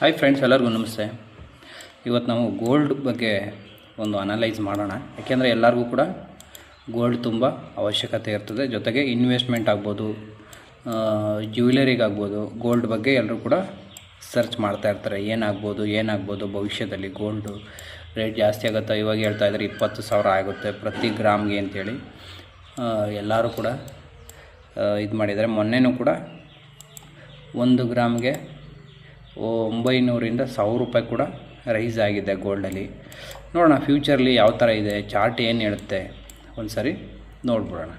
Hi friends, ಎಲ್ಲರಿಗೂ ನಮಸ್ತೆ. ಇವತ್ತು ನಾವು ಗೋಲ್ಡ್ ಬಗ್ಗೆ ಒಂದು ಅನಲೈಸ್ ಮಾಡೋಣ. ಯಾಕೆಂದರೆ ಎಲ್ಲರಿಗೂ ಕೂಡ ಗೋಲ್ಡ್ ತುಂಬ ಅವಶ್ಯಕತೆ ಇರ್ತದೆ. ಜೊತೆಗೆ ಇನ್ವೆಸ್ಟ್ಮೆಂಟ್ ಆಗ್ಬೋದು, ಜ್ಯುವೆಲರಿಗಾಗ್ಬೋದು, ಗೋಲ್ಡ್ ಬಗ್ಗೆ ಎಲ್ಲರೂ ಕೂಡ ಸರ್ಚ್ ಮಾಡ್ತಾ ಇರ್ತಾರೆ. ಏನಾಗ್ಬೋದು ಭವಿಷ್ಯದಲ್ಲಿ ಗೋಲ್ಡು ರೇಟ್ ಜಾಸ್ತಿ ಆಗುತ್ತಾ? ಇವಾಗ ಹೇಳ್ತಾ ಇದ್ದಾರೆ 20,000 ಆಗುತ್ತೆ ಪ್ರತಿ ಗ್ರಾಮ್ಗೆ ಅಂತೇಳಿ ಎಲ್ಲರೂ ಕೂಡ ಇದು ಮಾಡಿದ್ದಾರೆ. ಮೊನ್ನೆನೂ ಕೂಡ 1 ಗ್ರಾಮ್ಗೆ 900ರಿಂದ 1,000 ರೂಪಾಯಿ ಕೂಡ ರೈಸ್ ಆಗಿದೆ ಗೋಲ್ಡಲ್ಲಿ. ನೋಡೋಣ ಫ್ಯೂಚರ್ಲಿ ಯಾವ ಥರ ಇದೆ, ಚಾರ್ಟ್ ಏನು ಹೇಳುತ್ತೆ ಒಂದು ಸರಿ ನೋಡ್ಬಿಡೋಣ.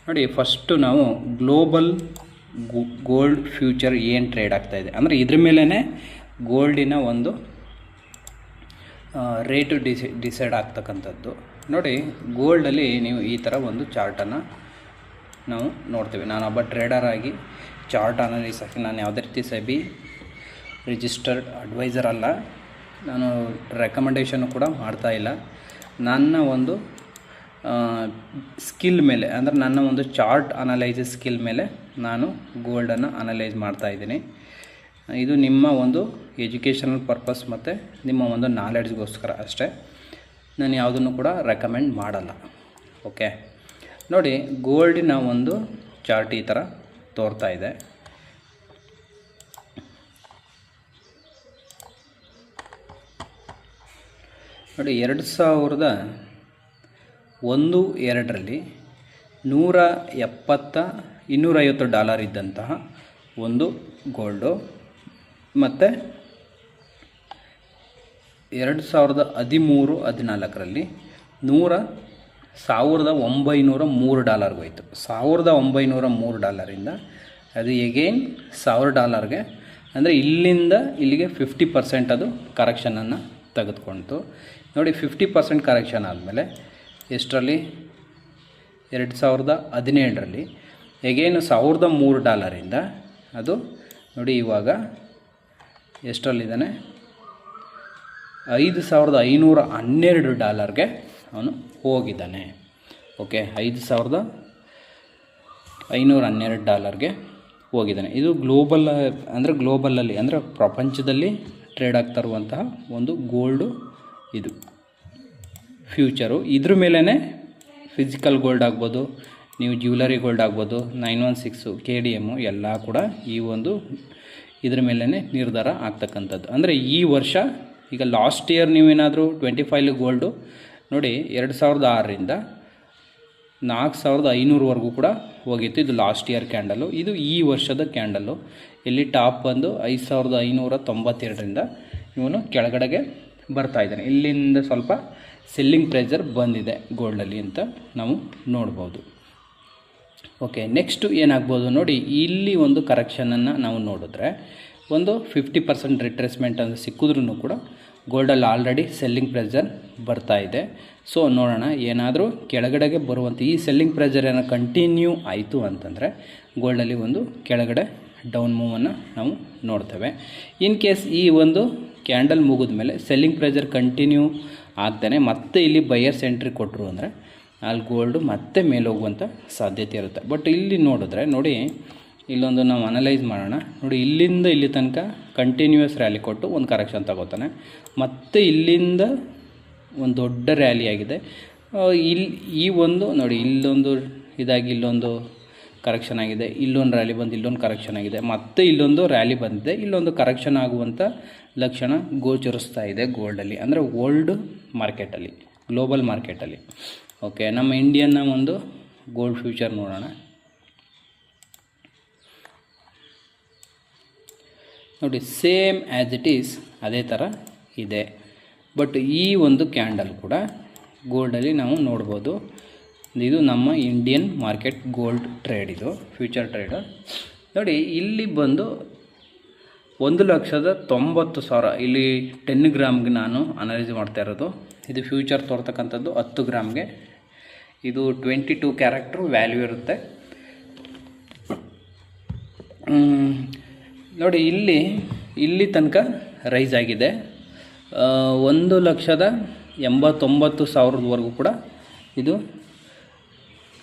ನೋಡಿ, ಫಸ್ಟು ನಾವು ಗ್ಲೋಬಲ್ ಗೋಲ್ಡ್ ಫ್ಯೂಚರ್ ಏನು ಟ್ರೇಡ್ ಆಗ್ತಾಯಿದೆ ಅಂದರೆ ಇದ್ರ ಮೇಲೇ ಗೋಲ್ಡಿನ ಒಂದು ರೇಟು ಡಿಸೈಡ್ ಆಗ್ತಕ್ಕಂಥದ್ದು. ನೋಡಿ, ಗೋಲ್ಡಲ್ಲಿ ನೀವು ಈ ಥರ ಒಂದು ಚಾರ್ಟನ್ನು ನಾವು ನೋಡ್ತೀವಿ. ನಾನೊಬ್ಬ ಟ್ರೇಡರ್ ಆಗಿ ಚಾರ್ಟ್ ಅನಾಲಿಸ್ ಆಗಿ ನಾನು ಯಾವುದೇ ರೀತಿ ಸೆಬಿ ರಿಜಿಸ್ಟರ್ಡ್ ಅಡ್ವೈಸರ್ ಅಲ್ಲ, ನಾನು ರೆಕಮೆಂಡೇಷನ್ನು ಕೂಡ ಮಾಡ್ತಾಯಿಲ್ಲ. ನನ್ನ ಒಂದು ಸ್ಕಿಲ್ ಮೇಲೆ ಅಂದರೆ ನನ್ನ ಒಂದು ಚಾರ್ಟ್ ಅನಲೈಸಿಸ್ ಸ್ಕಿಲ್ ಮೇಲೆ ನಾನು ಗೋಲ್ಡನ್ನು ಅನಲೈಸ್ ಮಾಡ್ತಾಯಿದ್ದೀನಿ. ಇದು ನಿಮ್ಮ ಒಂದು ಎಜುಕೇಷನಲ್ ಪರ್ಪಸ್ ಮತ್ತು ನಿಮ್ಮ ಒಂದು ನಾಲೆಡ್ಜ್ಗೋಸ್ಕರ ಅಷ್ಟೇ. ನಾನು ಯಾವುದನ್ನು ಕೂಡ ರೆಕಮೆಂಡ್ ಮಾಡಲ್ಲ. ಓಕೆ, ನೋಡಿ, ಗೋಲ್ಡಿನ ಒಂದು ಚಾರ್ಟ್ ಈ ಥರ ತೋರ್ತಾ ಇದೆ. ನೋಡಿ, 2001-2ರಲ್ಲಿ $250 ಇದ್ದಂತಹ ಒಂದು ಗೋಲ್ಡು, ಮತ್ತು 2013-14ರಲ್ಲಿ $1,903 ಹೋಯಿತು. $1,903ರಿಂದ ಅದು ಎಗೇನ್ $1,000ಗೆ, ಅಂದರೆ ಇಲ್ಲಿಂದ ಇಲ್ಲಿಗೆ 50% ಅದು ಕರೆಕ್ಷನನ್ನು ತೆಗೆದುಕೊಳ್ತು. ನೋಡಿ, 50% ಕರೆಕ್ಷನ್ ಆದಮೇಲೆ ಎಷ್ಟರಲ್ಲಿ, 2017ರಲ್ಲಿ ಎಗೇನು $1,003ರಿಂದ ಅದು ನೋಡಿ ಇವಾಗ ಎಷ್ಟರಲ್ಲಿದ್ದಾನೆ, $5,512ಗೆ ಅವನು ಹೋಗಿದ್ದಾನೆ. ಓಕೆ, $5,512ಗೆ ಹೋಗಿದ್ದಾನೆ. ಇದು ಗ್ಲೋಬಲಲ್ಲಿ ಅಂದರೆ ಪ್ರಪಂಚದಲ್ಲಿ ಟ್ರೇಡ್ ಆಗ್ತಾ ಇರುವಂತಹ ಒಂದು ಗೋಲ್ಡು ಇದು ಫ್ಯೂಚರು. ಇದ್ರ ಮೇಲೇ ಫಿಸಿಕಲ್ ಗೋಲ್ಡ್ ಆಗ್ಬೋದು, ನೀವು ಜ್ಯುವೆಲರಿ ಗೋಲ್ಡ್ ಆಗ್ಬೋದು, 916 KDM ಎಲ್ಲ ಕೂಡ ಈ ಒಂದು ಇದ್ರ ಮೇಲೇ ನಿರ್ಧಾರ ಆಗ್ತಕ್ಕಂಥದ್ದು. ಅಂದರೆ ಈ ವರ್ಷ ಈಗ ಲಾಸ್ಟ್ ಇಯರ್ ನೀವೇನಾದರೂ 25 ಗೋಲ್ಡು ನೋಡಿ 2006ರಿಂದ 4,500ವರೆಗೂ ಕೂಡ ಹೋಗಿತ್ತು. ಇದು ಲಾಸ್ಟ್ ಇಯರ್ ಕ್ಯಾಂಡಲು. ಇದು ಈ ವರ್ಷದ ಕ್ಯಾಂಡಲ್ಲು. ಇಲ್ಲಿ ಟಾಪ್ ಬಂದು 5,592ರಿಂದ ಇವನು ಕೆಳಗಡೆಗೆ ಬರ್ತಾ ಇದ್ದಾನೆ. ಇಲ್ಲಿಂದ ಸ್ವಲ್ಪ ಸೆಲ್ಲಿಂಗ್ ಪ್ರೆಷರ್ ಬಂದಿದೆ ಗೋಲ್ಡಲ್ಲಿ ಅಂತ ನಾವು ನೋಡ್ಬೋದು. ಓಕೆ, ನೆಕ್ಸ್ಟು ಏನಾಗ್ಬೋದು ನೋಡಿ, ಇಲ್ಲಿ ಒಂದು ಕರೆಕ್ಷನನ್ನು ನಾವು ನೋಡಿದ್ರೆ ಒಂದು 50% ರಿಟ್ರೇಸ್ಮೆಂಟ್ ಅಂತ ಸಿಕ್ಕಿದ್ರೂ ಕೂಡ ಗೋಲ್ಡಲ್ಲಿ ಆಲ್ರೆಡಿ ಸೆಲ್ಲಿಂಗ್ ಪ್ರೆಷರ್ ಬರ್ತಾ ಇದೆ. ಸೊ ನೋಡೋಣ, ಏನಾದರೂ ಕೆಳಗಡೆಗೆ ಬರುವಂಥ ಈ ಸೆಲ್ಲಿಂಗ್ ಪ್ರೆಷರ್ ಏನೋ ಕಂಟಿನ್ಯೂ ಆಯಿತು ಅಂತಂದರೆ ಗೋಲ್ಡಲ್ಲಿ ಒಂದು ಕೆಳಗಡೆ ಡೌನ್ ಮೂವನ್ನು ನಾವು ನೋಡ್ತೇವೆ. ಇನ್ ಕೇಸ್ ಈ ಒಂದು ಕ್ಯಾಂಡಲ್ ಮುಗಿದ ಮೇಲೆ ಸೆಲ್ಲಿಂಗ್ ಪ್ರೆಷರ್ ಕಂಟಿನ್ಯೂ ಆಗ್ತಾನೆ ಮತ್ತೆ ಇಲ್ಲಿ ಬಯರ್ಸ್ ಎಂಟ್ರಿ ಕೊಟ್ಟರು ಅಂದರೆ ಅಲ್ಲಿ ಗೋಲ್ಡು ಮತ್ತೆ ಮೇಲೆ ಹೋಗುವಂಥ ಸಾಧ್ಯತೆ ಇರುತ್ತೆ. ಬಟ್ ಇಲ್ಲಿ ನೋಡಿದ್ರೆ ನೋಡಿ, ಇಲ್ಲೊಂದು ನಾವು ಅನಲೈಸ್ ಮಾಡೋಣ. ನೋಡಿ, ಇಲ್ಲಿಂದ ಇಲ್ಲಿ ತನಕ ಕಂಟಿನ್ಯೂಯಸ್ ರ್ಯಾಲಿ ಕೊಟ್ಟು ಒಂದು ಕರೆಕ್ಷನ್ ತಗೋತಾನೆ. ಮತ್ತು ಇಲ್ಲಿಂದ ಒಂದು ದೊಡ್ಡ ರ್ಯಾಲಿ ಆಗಿದೆ. ಈ ಒಂದು ನೋಡಿ, ಇಲ್ಲೊಂದು ಇದಾಗಿ ಇಲ್ಲೊಂದು ಕರೆಕ್ಷನ್ ಆಗಿದೆ, ಇಲ್ಲೊಂದು ರ್ಯಾಲಿ ಬಂದು ಇಲ್ಲೊಂದು ಕರೆಕ್ಷನ್ ಆಗಿದೆ, ಮತ್ತು ಇಲ್ಲೊಂದು ರ್ಯಾಲಿ ಬಂದಿದೆ, ಇಲ್ಲೊಂದು ಕರೆಕ್ಷನ್ ಆಗುವಂಥ ಲಕ್ಷಣ ಗೋಚರಿಸ್ತಾ ಇದೆ ಗೋಲ್ಡಲ್ಲಿ, ಅಂದರೆ ವರ್ಲ್ಡ್ ಮಾರ್ಕೆಟಲ್ಲಿ, ಗ್ಲೋಬಲ್ ಮಾರ್ಕೆಟಲ್ಲಿ. ಓಕೆ, ನಮ್ಮ ಇಂಡಿಯನ್ನ ಒಂದು ಗೋಲ್ಡ್ ಫ್ಯೂಚರ್ ನೋಡೋಣ. ನೋಡಿ, ಸೇಮ್ ಆ್ಯಸ್ ಇಟ್ ಈಸ್ ಅದೇ ಥರ ಇದೆ. ಬಟ್ ಈ ಒಂದು ಕ್ಯಾಂಡಲ್ ಕೂಡ ಗೋಲ್ಡಲ್ಲಿ ನಾವು ನೋಡ್ಬೋದು. ಇದು ನಮ್ಮ ಇಂಡಿಯನ್ ಮಾರ್ಕೆಟ್ ಗೋಲ್ಡ್ ಟ್ರೇಡ್, ಇದು ಫ್ಯೂಚರ್ ಟ್ರೇಡು. ನೋಡಿ, ಇಲ್ಲಿ ಬಂದು 1,90,000 ಇಲ್ಲಿ 10 ಗ್ರಾಮ್ಗೆ ನಾನು ಅನಲೈಸ್ ಮಾಡ್ತಾ ಇರೋದು. ಇದು ಫ್ಯೂಚರ್ ತೋರ್ತಕ್ಕಂಥದ್ದು 10 ಗ್ರಾಮ್ಗೆ. ಇದು 22 ಕ್ಯಾರೆಕ್ಟ್ರು ವ್ಯಾಲ್ಯೂ ಇರುತ್ತೆ. ನೋಡಿ, ಇಲ್ಲಿ ತನಕ ರೈಸ್ ಆಗಿದೆ. 1,89,000ವರೆಗೂ ಕೂಡ ಇದು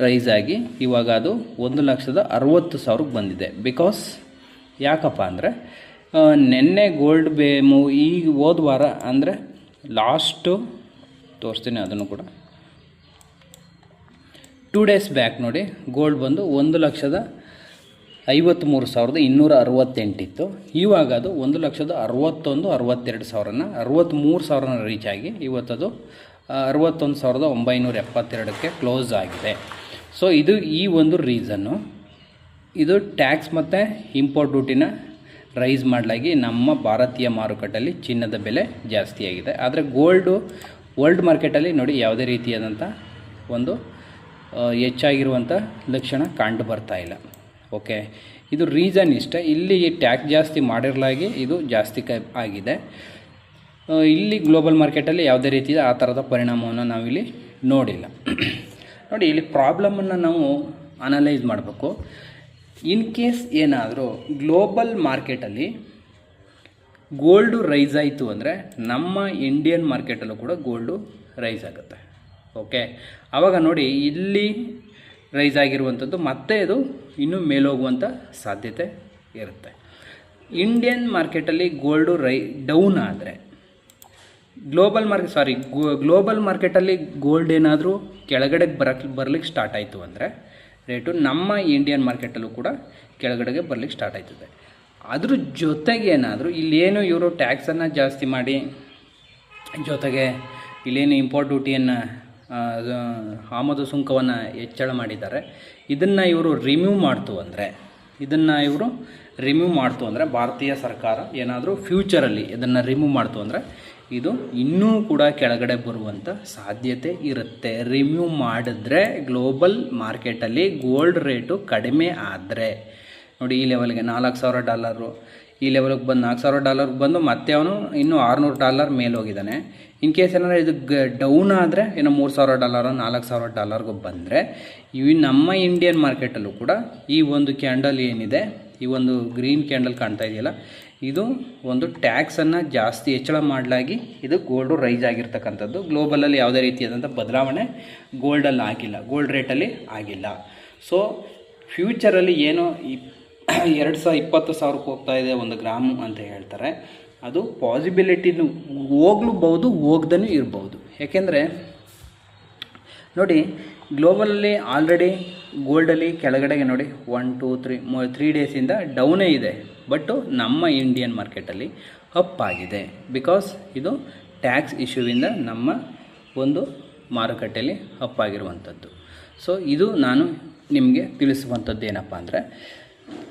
ರೈಸ್ ಆಗಿ ಇವಾಗ ಅದು 1,60,000ಕ್ಕೆ ಬಂದಿದೆ. ಬಿಕಾಸ್ ಯಾಕಪ್ಪ ಅಂದರೆ ನೆನ್ನೆ ಗೋಲ್ಡ್ ಈಗ ಹೋದ ವಾರ ಅಂದರೆ ಲಾಸ್ಟು ತೋರಿಸ್ತೀನಿ ಅದನ್ನು ಕೂಡ 2 ಡೇಸ್ ಬ್ಯಾಕ್ ನೋಡಿ ಗೋಲ್ಡ್ ಬಂದು 1,53,268 ಇತ್ತು. ಇವಾಗ ಅದು 1,61,62,000 63,000 ರೀಚ್ ಆಗಿ ಇವತ್ತದು 61,972ಕ್ಕೆ ಕ್ಲೋಸ್ ಆಗಿದೆ. ಸೊ ಇದು ಈ ಒಂದು ರೀಸನ್ನು. ಇದು ಟ್ಯಾಕ್ಸ್ ಮತ್ತು ಇಂಪೋರ್ಟ್ ಡ್ಯೂಟಿನ ರೈಸ್ ಮಾಡಲಾಗಿ ನಮ್ಮ ಭಾರತೀಯ ಮಾರುಕಟ್ಟೆಯಲ್ಲಿ ಚಿನ್ನದ ಬೆಲೆ ಜಾಸ್ತಿಯಾಗಿದೆ. ಆದರೆ ಗೋಲ್ಡು ವರ್ಲ್ಡ್ ಮಾರ್ಕೆಟಲ್ಲಿ ನೋಡಿ ಯಾವುದೇ ರೀತಿಯಾದಂಥ ಒಂದು ಹೆಚ್ಚಾಗಿರುವಂಥ ಲಕ್ಷಣ ಕಂಡು ಬರ್ತಾ ಇಲ್ಲ. ಓಕೆ, ಇದು ರೀಸನ್ ಇಷ್ಟೇ. ಇಲ್ಲಿ ಟ್ಯಾಕ್ಸ್ ಜಾಸ್ತಿ ಮಾಡಿರಲಾಗಿ ಇದು ಜಾಸ್ತಿ ಆಗಿದೆ. ಇಲ್ಲಿ ಗ್ಲೋಬಲ್ ಮಾರ್ಕೆಟಲ್ಲಿ ಯಾವುದೇ ರೀತಿಯ ಆ ಥರದ ಪರಿಣಾಮವನ್ನು ನಾವಿಲ್ಲಿ ನೋಡಿಲ್ಲ. ನೋಡಿ, ಇಲ್ಲಿ ಪ್ರಾಬ್ಲಮನ್ನು ನಾವು ಅನಲೈಸ್ ಮಾಡಬೇಕು. ಇನ್ ಕೇಸ್ ಏನಾದರೂ ಗ್ಲೋಬಲ್ ಮಾರ್ಕೆಟಲ್ಲಿ ಗೋಲ್ಡು ರೈಸ್ ಆಯಿತು ಅಂದರೆ ನಮ್ಮ ಇಂಡಿಯನ್ ಮಾರ್ಕೆಟಲ್ಲೂ ಕೂಡ ಗೋಲ್ಡು ರೈಸ್ ಆಗುತ್ತೆ. ಓಕೆ, ಆವಾಗ ನೋಡಿ ಇಲ್ಲಿ ರೈಸ್ ಆಗಿರುವಂಥದ್ದು ಮತ್ತೆ ಇದು ಇನ್ನೂ ಮೇಲೋಗುವಂಥ ಸಾಧ್ಯತೆ ಇರುತ್ತೆ. ಇಂಡಿಯನ್ ಮಾರ್ಕೆಟಲ್ಲಿ ಗೋಲ್ಡು ಡೌನ್ ಆದರೆ ಗ್ಲೋಬಲ್ ಮಾರ್ಕೆಟಲ್ಲಿ ಗೋಲ್ಡ್ ಏನಾದರೂ ಕೆಳಗಡೆ ಬರಲಿಕ್ಕೆ ಸ್ಟಾರ್ಟ್ ಆಯಿತು ಅಂದರೆ ರೇಟು ನಮ್ಮ ಇಂಡಿಯನ್ ಮಾರ್ಕೆಟಲ್ಲೂ ಕೂಡ ಕೆಳಗಡೆಗೆ ಬರಲಿಕ್ಕೆ ಸ್ಟಾರ್ಟ್ ಆಯ್ತದೆ. ಅದ್ರ ಜೊತೆಗೆ ಏನಾದರೂ ಇಲ್ಲೇನು ಇವರು ಟ್ಯಾಕ್ಸನ್ನು ಜಾಸ್ತಿ ಮಾಡಿ ಜೊತೆಗೆ ಇಲ್ಲೇನು ಇಂಪೋರ್ಟ್ ಡ್ಯೂಟಿಯನ್ನು ಆಮದು ಸುಂಕವನ್ನು ಹೆಚ್ಚಳ ಮಾಡಿದ್ದಾರೆ, ಇದನ್ನು ಇವರು ರಿಮೂವ್ ಮಾಡ್ತು ಅಂದರೆ ಭಾರತೀಯ ಸರ್ಕಾರ ಏನಾದರೂ ಫ್ಯೂಚರಲ್ಲಿ ಇದನ್ನು ರಿಮೂವ್ ಮಾಡ್ತು ಅಂದರೆ ಇದು ಇನ್ನೂ ಕೂಡ ಕೆಳಗಡೆ ಬರುವಂಥ ಸಾಧ್ಯತೆ ಇರುತ್ತೆ. ರಿಮೂವ್ ಮಾಡಿದ್ರೆ ಗ್ಲೋಬಲ್ ಮಾರ್ಕೆಟಲ್ಲಿ ಗೋಲ್ಡ್ ರೇಟು ಕಡಿಮೆ ಆದರೆ ನೋಡಿ ಈ ಲೆವೆಲ್ಗೆ $4,000 ಈ ಲೆವೆಲ್ಗೆ ಬಂದು $4,000 ಬಂದು ಮತ್ತೆ ಅವನು ಇನ್ನೂ $600 ಮೇಲೆ ಹೋಗಿದ್ದಾನೆ. ಇನ್ ಕೇಸ್ ಏನಾದರೂ ಇದು ಡೌನ್ ಆದರೆ ಏನೋ $3,000 $4,000 ಬಂದರೆ ಇವು ನಮ್ಮ ಇಂಡಿಯನ್ ಮಾರ್ಕೆಟಲ್ಲೂ ಕೂಡ ಈ ಒಂದು ಕ್ಯಾಂಡಲ್ ಏನಿದೆ, ಈ ಒಂದು ಗ್ರೀನ್ ಕ್ಯಾಂಡಲ್ ಕಾಣ್ತಾ ಇದೆಯಲ್ಲ, ಇದು ಒಂದು ಟ್ಯಾಕ್ಸನ್ನು ಜಾಸ್ತಿ ಹೆಚ್ಚಳ ಮಾಡಲಾಗಿ ಇದು ಗೋಲ್ಡು ರೈಸ್ ಆಗಿರ್ತಕ್ಕಂಥದ್ದು. ಗ್ಲೋಬಲಲ್ಲಿ ಯಾವುದೇ ರೀತಿಯಾದಂಥ ಬದಲಾವಣೆ ಗೋಲ್ಡಲ್ಲಿ ಆಗಿಲ್ಲ, ಗೋಲ್ಡ್ ರೇಟಲ್ಲಿ ಆಗಿಲ್ಲ. ಸೊ ಫ್ಯೂಚರಲ್ಲಿ ಏನೋ 20,000 ಹೋಗ್ತಾ ಇದೆ 1 ಗ್ರಾಮು ಅಂತ ಹೇಳ್ತಾರೆ. ಅದು ಪಾಸಿಬಿಲಿಟಿನೂ ಹೋಗ್ಲೂಬಹುದು, ಹೋಗ್ದೂ ಇರ್ಬೋದು. ಯಾಕೆಂದರೆ ನೋಡಿ ಗ್ಲೋಬಲಲ್ಲಿ ಆಲ್ರೆಡಿ ಗೋಲ್ಡಲ್ಲಿ ಕೆಳಗಡೆಗೆ ನೋಡಿ 1 2 3 ಡೇಸಿಂದ ಡೌನೇ ಇದೆ. ಬಟ್ಟು ನಮ್ಮ ಇಂಡಿಯನ್ ಮಾರ್ಕೆಟಲ್ಲಿ ಅಪ್ ಆಗಿದೆ. ಬಿಕಾಸ್ ಇದು ಟ್ಯಾಕ್ಸ್ ಇಶ್ಯೂವಿಂದ ನಮ್ಮ ಒಂದು ಮಾರುಕಟ್ಟೆಯಲ್ಲಿ ಅಪ್ ಆಗಿರುವಂಥದ್ದು. ಸೊ ಇದು ನಾನು ನಿಮಗೆ ತಿಳಿಸುವಂಥದ್ದು ಏನಪ್ಪ ಅಂದರೆ,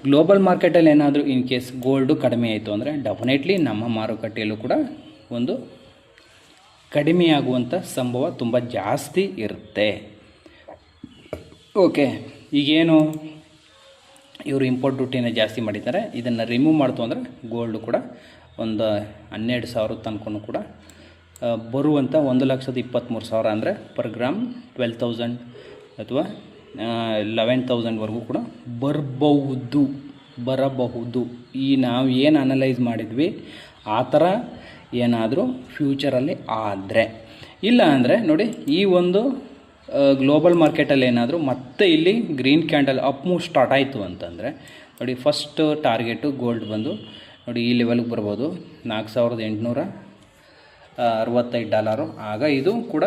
ಗ್ಲೋಬಲ್ ಮಾರ್ಕೆಟಲ್ಲಿ ಏನಾದರೂ ಇನ್ ಕೇಸ್ ಗೋಲ್ಡು ಕಡಿಮೆ ಆಯಿತು ಅಂದರೆ ಡೆಫಿನೆಟ್ಲಿ ನಮ್ಮ ಮಾರುಕಟ್ಟೆಯಲ್ಲೂ ಕೂಡ ಒಂದು ಕಡಿಮೆಯಾಗುವಂಥ ಸಂಭವ ತುಂಬ ಜಾಸ್ತಿ ಇರುತ್ತೆ. ಓಕೆ, ಈಗೇನು ಇವರು ಇಂಪೋರ್ಟ್ ಡ್ಯೂಟಿನ ಜಾಸ್ತಿ ಮಾಡಿದ್ದಾರೆ, ಇದನ್ನು ರಿಮೂವ್ ಮಾಡ್ತು ಅಂದರೆ ಗೋಲ್ಡು ಕೂಡ ಒಂದು 12,000 ತನಕ ಕೂಡ ಬರುವಂಥ 1,23,000 ಅಂದರೆ ಪರ್ ಗ್ರಾಮ್ 12,000 ಅಥವಾ 11,000ವರೆಗೂ ಕೂಡ ಬರಬಹುದು. ಈ ನಾವು ಏನು ಅನಲೈಸ್ ಮಾಡಿದ್ವಿ ಆ ಥರ ಏನಾದರೂ ಫ್ಯೂಚರಲ್ಲಿ ಆದರೆ, ಇಲ್ಲ ಅಂದರೆ ನೋಡಿ ಈ ಒಂದು ಗ್ಲೋಬಲ್ ಮಾರ್ಕೆಟಲ್ಲಿ ಏನಾದರೂ ಮತ್ತೆ ಇಲ್ಲಿ green candle up move start ಆಯಿತು ಅಂತಂದರೆ ನೋಡಿ, ಫಸ್ಟ್ ಟಾರ್ಗೆಟು ಗೋಲ್ಡ್ ಬಂದು ನೋಡಿ ಈ ಲೆವೆಲ್ಗೆ ಬರ್ಬೋದು $4,865. ಆಗ ಇದು ಕೂಡ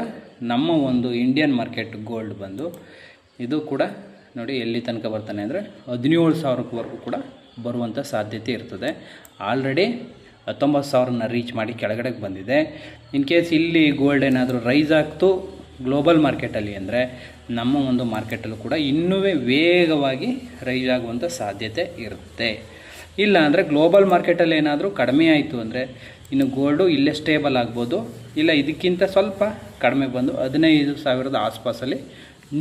ನಮ್ಮ ಒಂದು ಇಂಡಿಯನ್ ಮಾರ್ಕೆಟ್ ಗೋಲ್ಡ್ ಬಂದು ಇದು ಕೂಡ ನೋಡಿ ಎಲ್ಲಿ ತನಕ ಬರ್ತಾನೆ ಅಂದರೆ 17,000ವರೆಗೂ ಕೂಡ ಬರುವಂಥ ಸಾಧ್ಯತೆ ಇರ್ತದೆ. ಆಲ್ರೆಡಿ 19,000ನ ರೀಚ್ ಮಾಡಿ ಕೆಳಗಡೆಗೆ ಬಂದಿದೆ. ಇನ್ ಕೇಸ್ ಇಲ್ಲಿ ಗೋಲ್ಡ್ ಏನಾದರೂ ರೈಸ್ ಆಗ್ತು ಗ್ಲೋಬಲ್ ಮಾರ್ಕೆಟಲ್ಲಿ ಅಂದರೆ ನಮ್ಮ ಒಂದು ಮಾರ್ಕೆಟಲ್ಲೂ ಕೂಡ ಇನ್ನೂ ವೇಗವಾಗಿ ರೈಸ್ ಆಗುವಂಥ ಸಾಧ್ಯತೆ ಇರುತ್ತೆ. ಇಲ್ಲ ಅಂದರೆ ಗ್ಲೋಬಲ್ ಮಾರ್ಕೆಟಲ್ಲಿ ಏನಾದರೂ ಕಡಿಮೆ ಆಯಿತು ಅಂದರೆ ಇನ್ನು ಗೋಲ್ಡು ಇಲ್ಲೇ ಸ್ಟೇಬಲ್ ಆಗ್ಬೋದು, ಇಲ್ಲ ಇದಕ್ಕಿಂತ ಸ್ವಲ್ಪ ಕಡಿಮೆ ಬಂದು 15,000 ಆಸ್ಪಾಸಲ್ಲಿ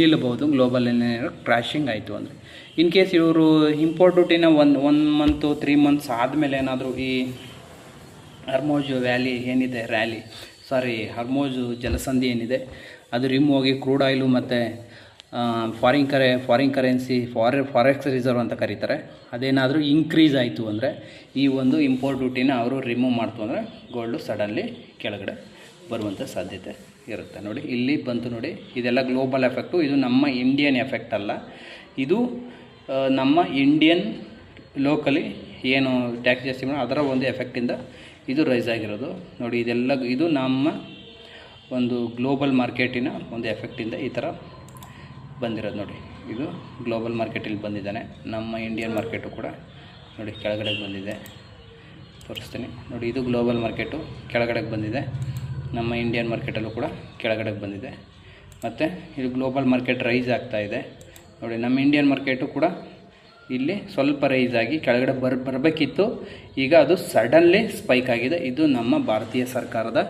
ನಿಲ್ಲಬಹುದು. ಗ್ಲೋಬಲ್ ಏನಾದರೂ ಕ್ರ್ಯಾಶಿಂಗ್ ಆಯಿತು ಅಂದರೆ. ಇನ್ ಕೇಸ್ ಇವರು ಇಂಪೋರ್ಟ್ ಡ್ಯೂಟಿನ 1 ಮಂತು 3 ಮಂತ್ಸ್ ಆದಮೇಲೆ ಏನಾದರೂ ಈ ಹರ್ಮೋಜ್ ವ್ಯಾಲಿ ಏನಿದೆ ಹರ್ಮೋಜ್ ಜಲಸಂಧಿ ಏನಿದೆ ಅದು ರಿಮೂವ್ ಆಗಿ ಕ್ರೂಡ್ ಆಯಿಲು ಮತ್ತು ಫಾರಿನ್ ಕರೆನ್ಸಿ ಫಾರೆಕ್ಸ್ ರಿಸರ್ವ್ ಅಂತ ಕರೀತಾರೆ, ಅದೇನಾದರೂ ಇನ್ಕ್ರೀಸ್ ಆಯಿತು ಅಂದರೆ ಈ ಒಂದು ಇಂಪೋರ್ಟ್ ಡ್ಯೂಟಿನ ಅವರು ರಿಮೂವ್ ಮಾಡ್ತು ಅಂದರೆ ಗೋಲ್ಡು ಸಡನ್ಲಿ ಕೆಳಗಡೆ ಬರುವಂಥ ಸಾಧ್ಯತೆ ಇರುತ್ತೆ. ನೋಡಿ ಇಲ್ಲಿ ಬಂತು ನೋಡಿ, ಇದೆಲ್ಲ ಗ್ಲೋಬಲ್ ಎಫೆಕ್ಟು, ಇದು ನಮ್ಮ ಇಂಡಿಯನ್ ಎಫೆಕ್ಟ್ ಅಲ್ಲ, ಇದು ನಮ್ಮ ಇಂಡಿಯನ್ ಲೋಕಲಿ ಏನು ಟ್ಯಾಕ್ಸ್ ಜಾಸ್ತಿ ಮಾಡೋ ಅದರ ಒಂದು ಎಫೆಕ್ಟಿಂದ ಇದು ರೈಸ್ ಆಗಿರೋದು ನೋಡಿ. ಇದೆಲ್ಲ ಇದು ನಮ್ಮ ಒಂದು ಗ್ಲೋಬಲ್ ಮಾರ್ಕೆಟಿನ ಒಂದು ಎಫೆಕ್ಟಿಂದ ಈ ಥರ ಬಂದಿರೋದು ನೋಡಿ. ಇದು ಗ್ಲೋಬಲ್ ಮಾರ್ಕೆಟಲ್ಲಿ ಬಂದಿದ್ದಾನೆ. ನಮ್ಮ ಇಂಡಿಯನ್ ಮಾರ್ಕೆಟು ಕೂಡ ನೋಡಿ ಕೆಳಗಡೆಗೆ ಬಂದಿದೆ, ತೋರಿಸ್ತೀನಿ ನೋಡಿ. ಇದು ಗ್ಲೋಬಲ್ ಮಾರ್ಕೆಟು ಕೆಳಗಡೆಗೆ ಬಂದಿದೆ, ನಮ್ಮ ಇಂಡಿಯನ್ ಮಾರ್ಕೆಟಲ್ಲೂ ಕೂಡ ಕೆಳಗಡೆಗೆ ಬಂದಿದೆ. ಮತ್ತು ಇದು ಗ್ಲೋಬಲ್ ಮಾರ್ಕೆಟ್ ರೈಸ್ ಆಗ್ತಾಯಿದೆ ನೋಡಿ. ನಮ್ಮ ಇಂಡಿಯನ್ ಮಾರ್ಕೆಟು ಕೂಡ ಇಲ್ಲಿ ಸ್ವಲ್ಪ ರೈಸ್ ಆಗಿ ಕೆಳಗಡೆ ಬರಬೇಕಿತ್ತು, ಈಗ ಅದು ಸಡನ್ಲಿ ಸ್ಪೈಕ್ ಆಗಿದೆ. ಇದು ನಮ್ಮ ಭಾರತೀಯ ಸರ್ಕಾರದ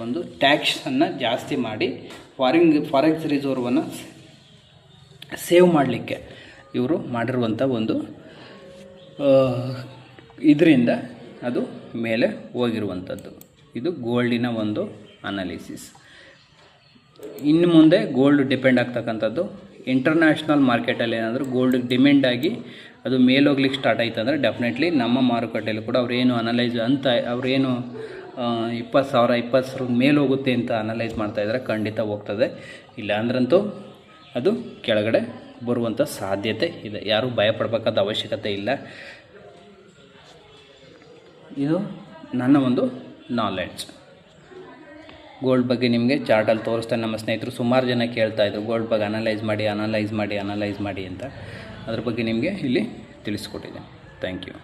ಒಂದು ಟ್ಯಾಕ್ಸನ್ನು ಜಾಸ್ತಿ ಮಾಡಿ ಫಾರೆಕ್ಸ್ ರಿಸರ್ವನ್ನು ಸೇವ್ ಮಾಡಲಿಕ್ಕೆ ಇವರು ಮಾಡಿರುವಂಥ ಒಂದು ಇದರಿಂದ ಅದು ಮೇಲೆ ಹೋಗಿರುವಂಥದ್ದು. ಇದು ಗೋಲ್ಡಿನ ಒಂದು ಅನಾಲಿಸಿಸ್. ಇನ್ನು ಮುಂದೆ ಗೋಲ್ಡ್ ಡಿಪೆಂಡ್ ಆಗ್ತಕ್ಕಂಥದ್ದು ಇಂಟರ್ನ್ಯಾಷನಲ್ ಮಾರ್ಕೆಟಲ್ಲಿ ಏನಾದರೂ ಗೋಲ್ಡ್ ಡಿಮ್ಯಾಂಡ್ ಆಗಿ ಅದು ಮೇಲೋಗ್ಲಿಕ್ಕೆ ಸ್ಟಾರ್ಟ್ ಆಯಿತು ಅಂದರೆ ಡೆಫಿನೆಟ್ಲಿ ನಮ್ಮ ಮಾರುಕಟ್ಟೆಯಲ್ಲಿ ಕೂಡ ಅವರೇನು ಅನಲೈಸ್ ಅಂತ ಅವರೇನು 20,000 ಮೇಲೆ ಹೋಗುತ್ತೆ ಅಂತ ಅನಲೈಸ್ ಮಾಡ್ತಾಯಿದ್ರೆ ಖಂಡಿತ ಹೋಗ್ತದೆ. ಇಲ್ಲ ಅಂದ್ರಂತೂ ಅದು ಕೆಳಗಡೆ ಬರುವಂಥ ಸಾಧ್ಯತೆ ಇದೆ. ಯಾರೂ ಭಯಪಡಬೇಕಾದ ಅವಶ್ಯಕತೆ ಇಲ್ಲ. ಇದು ನನ್ನ ಒಂದು ನಾಲೆಡ್ಜ್. ಗೋಲ್ಡ್ ಬಗ್ಗೆ ನಿಮಗೆ ಚಾರ್ಟಲ್ಲಿ ತೋರಿಸ್ತಾನೆ. ನಮ್ಮ ಸ್ನೇಹಿತರು ಸುಮಾರು ಜನ ಕೇಳ್ತಾಯಿದ್ರು ಗೋಲ್ಡ್ ಬಗ್ಗೆ ಅನಲೈಸ್ ಮಾಡಿ ಅಂತ. ಅದ್ರ ಬಗ್ಗೆ ನಿಮಗೆ ಇಲ್ಲಿ ತಿಳಿಸ್ಕೊಟ್ಟಿದ್ದೇನೆ. Thank you.